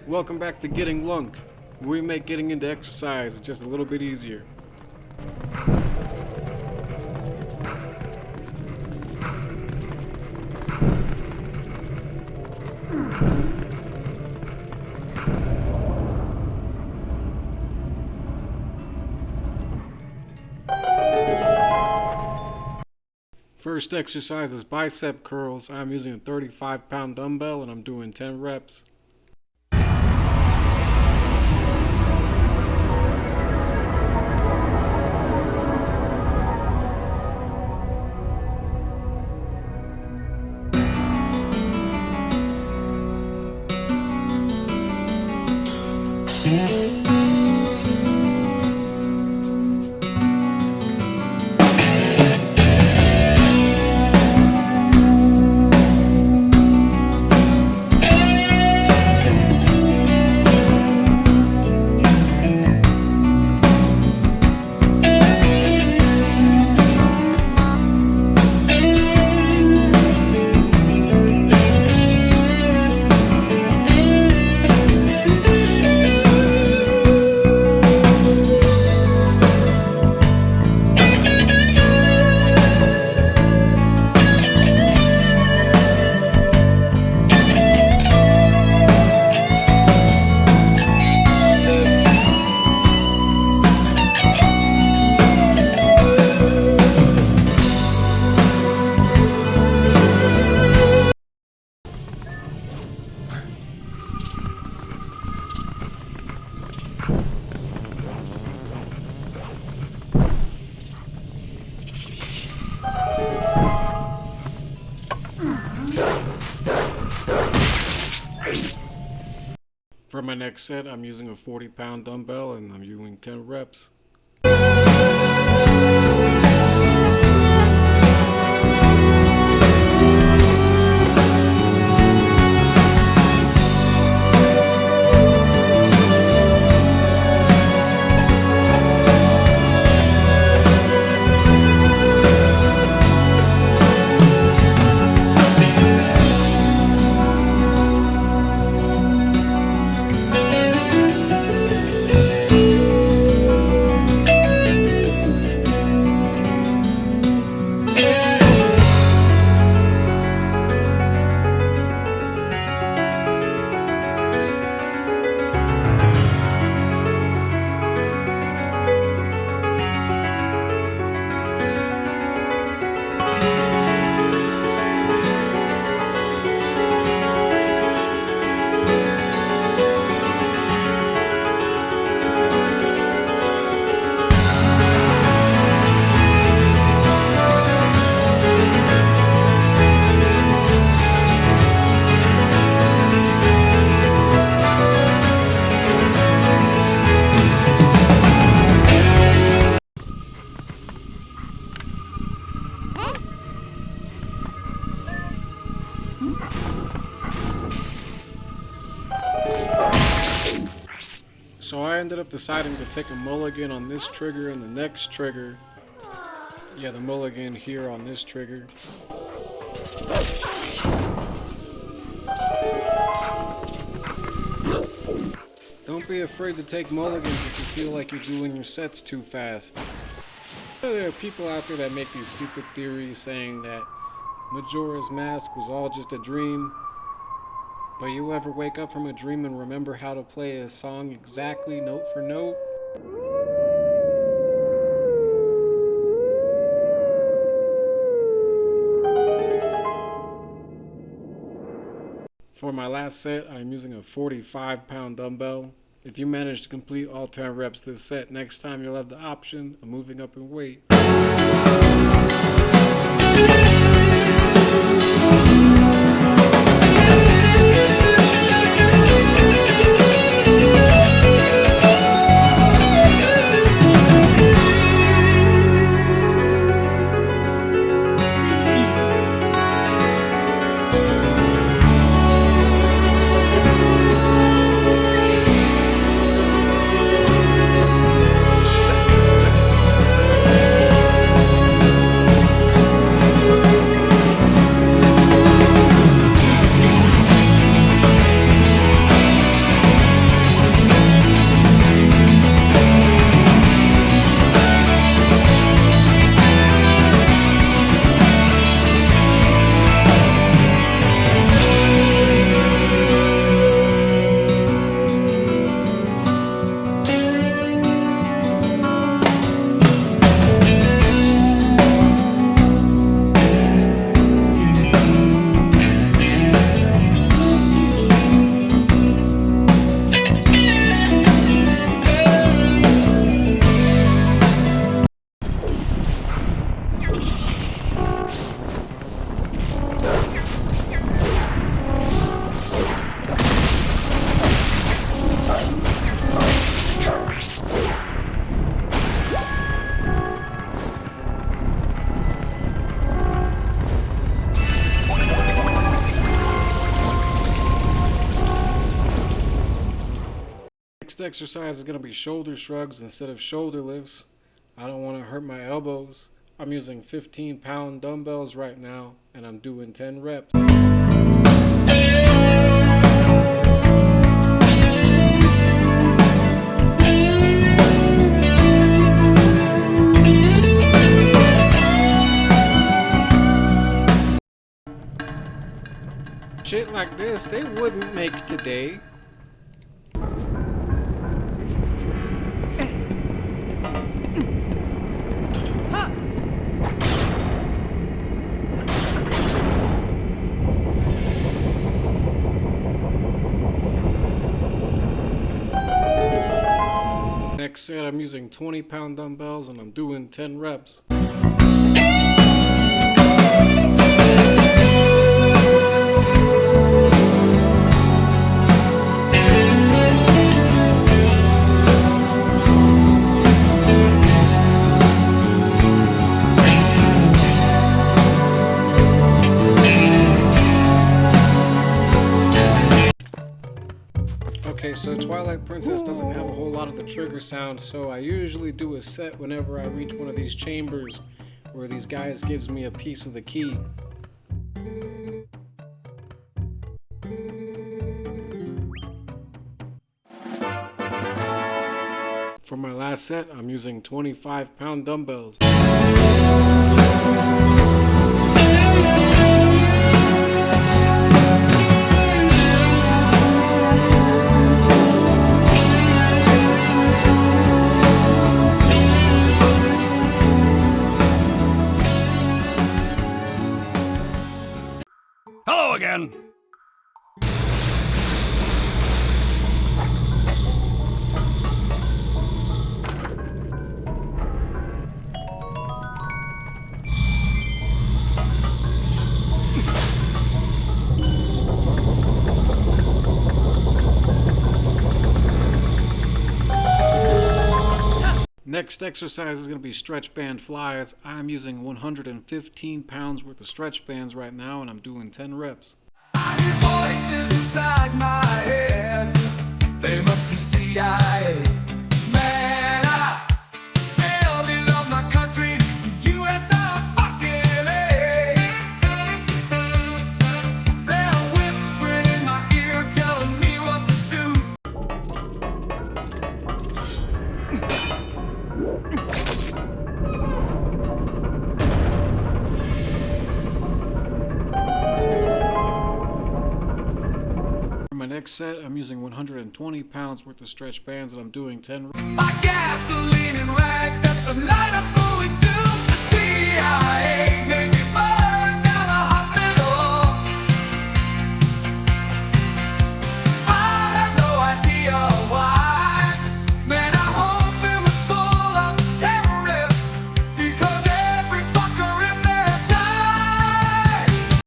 Welcome back to Getting Lunk. We make getting into exercise just a little bit easier. First exercise is bicep curls. I'm using a 35-pound dumbbell and I'm doing 10 reps. For my next set, I'm using a 40-pound dumbbell and I'm doing 10 reps. So I ended up deciding to take a mulligan on this trigger and the next trigger. Yeah, the mulligan here on this trigger. Don't be afraid to take mulligans if you feel like you're doing your sets too fast. There are people out there that make these stupid theories saying that Majora's Mask was all just a dream. But you ever wake up from a dream and remember how to play a song exactly note for note? For my last set, I'm using a 45-pound dumbbell. If you manage to complete all 10 reps this set, next time you'll have the option of moving up in weight. Next exercise is going to be shoulder shrugs instead of shoulder lifts. I don't want to hurt my elbows. I'm using 15-pound dumbbells right now, and I'm doing 10 reps. Shit like this, they wouldn't make today. Next set, I'm using 20-pound dumbbells and I'm doing 10 reps. Okay, so Twilight Princess doesn't have a whole lot of the trigger sound, so I usually do a set whenever I reach one of these chambers where these guys gives me a piece of the key. For my last set, I'm using 25-pound dumbbells. Hello again! Next exercise is going to be stretch band flies. I'm using 115 pounds worth of stretch bands right now, and I'm doing 10 reps. I hear voices inside my head. They must be CIA. Man, I really love my country. USA fucking A. They're whispering in my ear, telling me what to do. For my next set, I'm using 120 pounds worth of stretch bands, and I'm doing 10 reps. My gasoline and rags have some lighter fluid too. The CIA made me burn down a hospital. I have no idea why. Man, I hope it was full of terrorists, because every fucker in there died.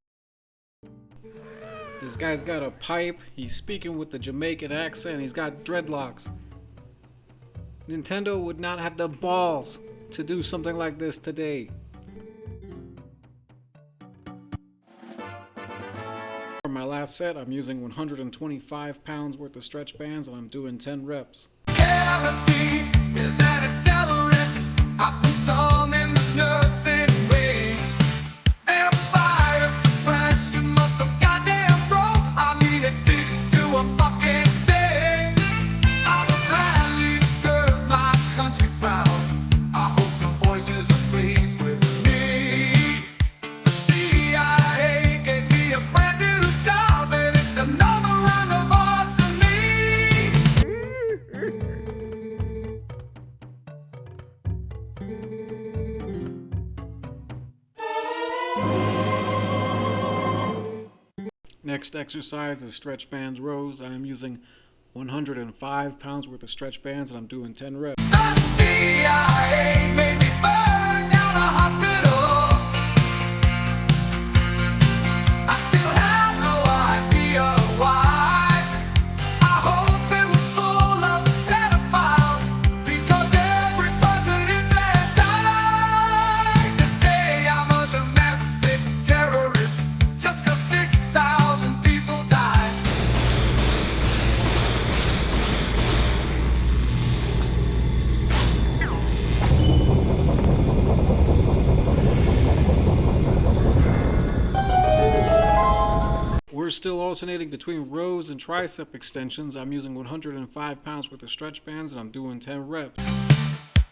This guy's got a pipe, he's speaking with the Jamaican accent, he's got dreadlocks. Nintendo would not have the balls to do something like this today. For my last set, I'm using 125 pounds worth of stretch bands, and I'm doing 10 reps. Kerosene is an accelerant. I put some in the nursing way. Their fire suppression must have goddamn broke. I mean, it didn't do a fucking thing. I will gladly serve my country proud. I hope the voices are pleased with me. The CIA gave me a brand new job, and it's another round of arson. Next exercise is stretch bands rows. I'm using 105 pounds worth of stretch bands, and I'm doing 10 reps. The CIA made me burn down a hospital. I still have no idea why. I hope it was full of pedophiles, because every person in there died. They say I'm a domestic terrorist, just 'cause 6,000 people died. we're still alternating between rows and tricep extensions, I'm using 105 pounds worth of stretch bands and I'm doing 10 reps.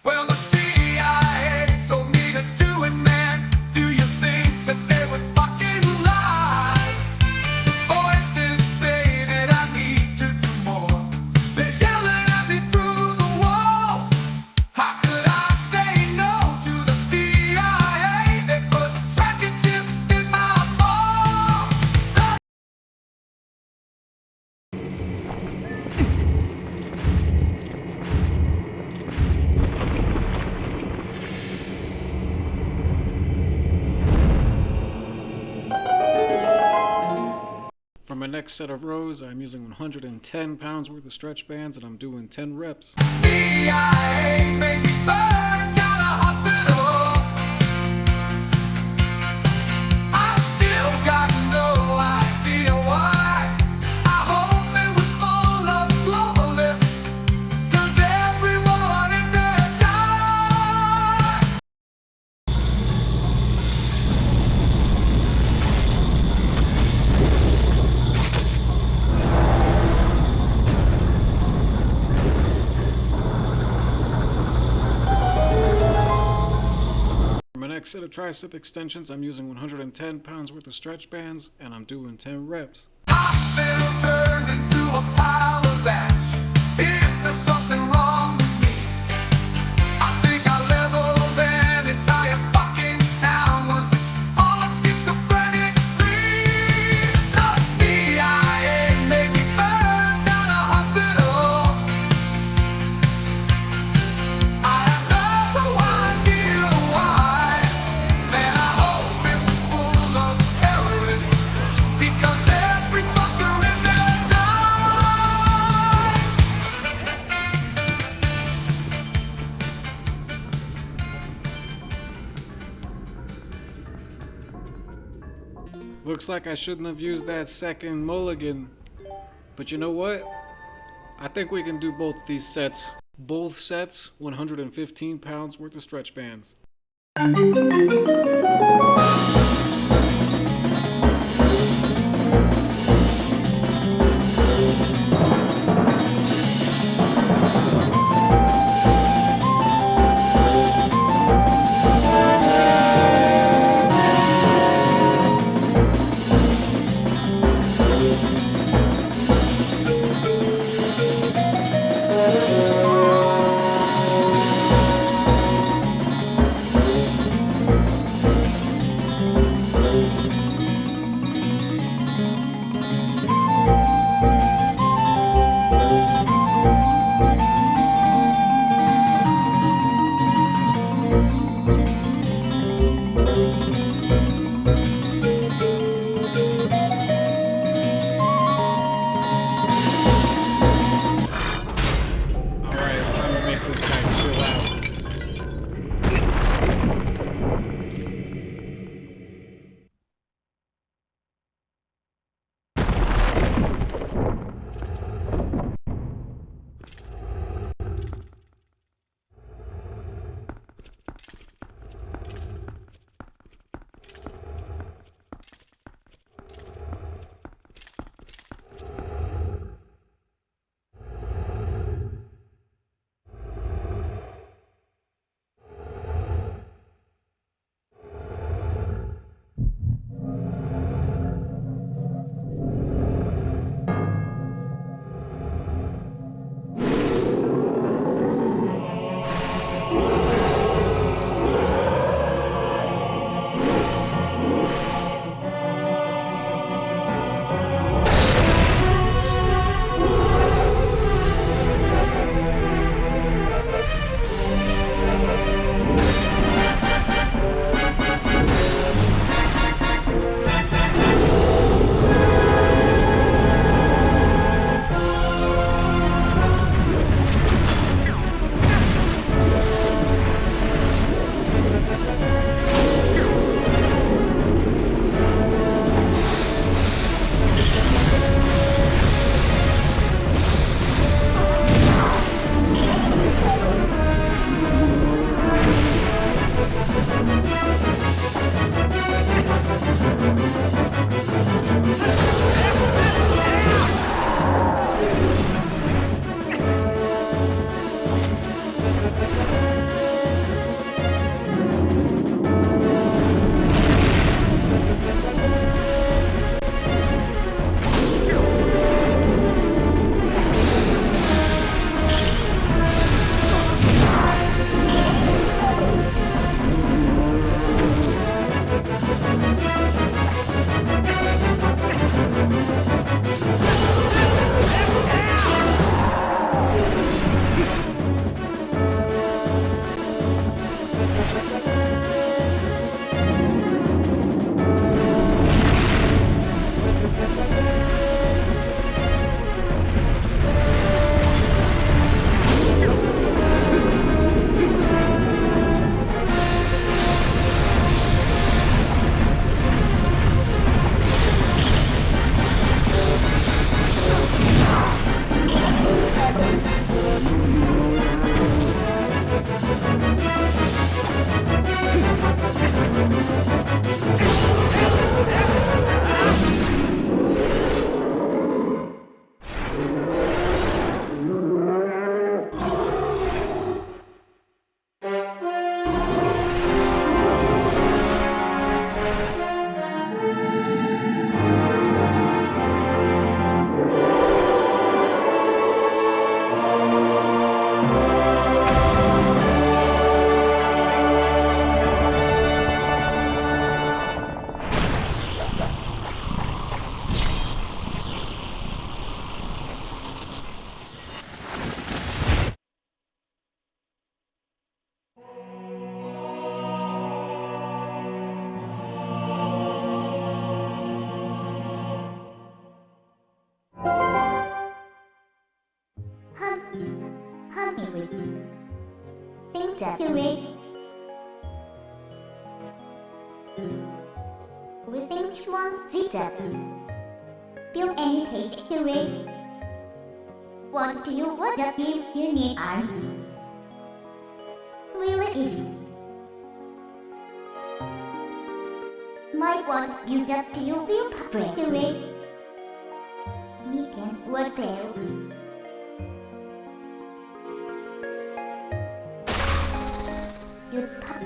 Well, the CIA told me to do it, man. Do you think that they would fucking lie? Voices say that I need to do more. They're yelling at me through the walls. How could I say no to the CIA? They put tracking chips in my balls. For my next set of rows, I'm using 110 pounds worth of stretch bands and I'm doing 10 reps. CIA made me burn down a hospital. I still got no idea why. I hope it was full of globalists, 'cause everyone in there died. For my next set of tricep extensions, I'm using 110 pounds worth of stretch bands and I'm doing 10 reps. Hospital turned into a pile of ash. Is there something wrong with me? I think I leveled an entire fucking town. Was this all a schizophrenic dream? The CIA made me burn down a hospital. I have no idea why. Man, I hope it was full of terrorists, because every fucker in there died. Looks like I shouldn't have used that second mulligan. But you know what? I think we can do both these sets. Both sets, 115 pounds worth of stretch bands. that way. Which one did that? Feel anything away? What do you want to give you need army? Really if might want you that you feel straight away. Me can what there. You pop.